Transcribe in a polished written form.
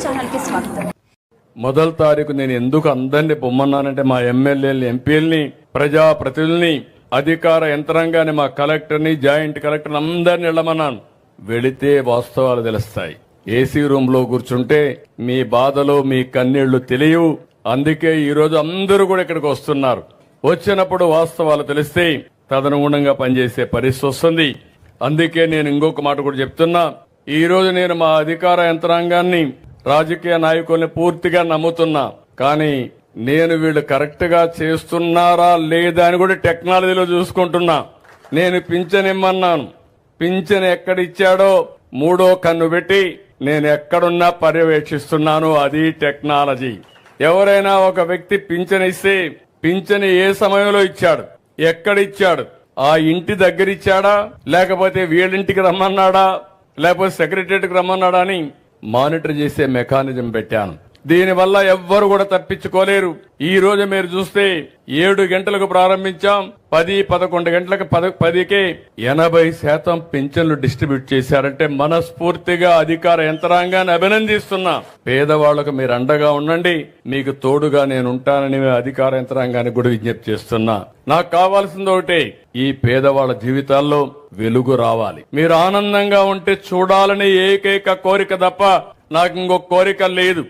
ఛానల్కి స్వాగతం. మొదటి తారీఖు నేను ఎందుకు అందరినీ పొమ్మన్నానంటే మా ఎమ్మెల్యేలు, ఎంపీలని, ప్రజాప్రతినిధుల్ని, అధికార యంత్రాంగాన్ని, మా కలెక్టర్ని, జాయింట్ కలెక్టర్ని అందరిని వెళ్ళమన్నాను. వెళితే వాస్తవాలు తెలుస్తాయి. ఏసీ రూమ్ లో కూర్చుంటే మీ బాధలు, మీ కన్నీళ్లు తెలియవు. అందుకే ఈ రోజు అందరూ కూడా ఇక్కడికి వస్తున్నారు. వచ్చినప్పుడు వాస్తవాలు తెలిస్తే తదనుగుణంగా పనిచేసే పరిస్థితి వస్తుంది. అందుకే నేను ఇంకొక మాట కూడా చెప్తున్నా. ఈ రోజు నేను మా అధికార యంత్రాంగాన్ని, రాజకీయ నాయకుల్ని పూర్తిగా నమ్ముతున్నా. కానీ నేను వీళ్ళు కరెక్ట్ గా చేస్తున్నారా లేదా అని కూడా టెక్నాలజీలో చూసుకుంటున్నా. నేను పింఛన్ ఇమ్మన్నాను. పింఛన్ ఎక్కడిచ్చాడో మూడో కన్ను పెట్టి నేను ఎక్కడున్నా పర్యవేక్షిస్తున్నాను. అది టెక్నాలజీ. ఎవరైనా ఒక వ్యక్తి పింఛన్ ఇస్తే పింఛన్ ఏ సమయంలో ఇచ్చాడు, ఎక్కడిచ్చాడు, ఆ ఇంటి దగ్గర ఇచ్చాడా, లేకపోతే వీళ్ళింటికి రమ్మన్నాడా, లేకపోతే సెక్రటరీకి రమ్మన్నాడా అని మానిటర్ చేసే మెకానిజం పెట్టాను. దీనివల్ల ఎవ్వరు కూడా తప్పించుకోలేరు. ఈ రోజు మీరు చూస్తే 7 గంటలకు ప్రారంభించాం, 10-11 గంటలకు 10కే 80% పింఛన్లు డిస్ట్రిబ్యూట్ చేశారంటే మనస్ఫూర్తిగా అధికార యంత్రాంగాన్ని అభినందిస్తున్నా. పేదవాళ్లకు మీరు అండగా ఉండండి, మీకు తోడుగా నేను ఉంటానని అధికార యంత్రాంగానికి కూడా విజ్ఞప్తి చేస్తున్నా. నాకు కావాల్సింది ఒకటే, ఈ పేదవాళ్ల జీవితాల్లో వెలుగు రావాలి. మీరు ఆనందంగా ఉంటే చూడాలని ఏకైక కోరిక తప్ప నాకు ఇంకొక కోరిక లేదు.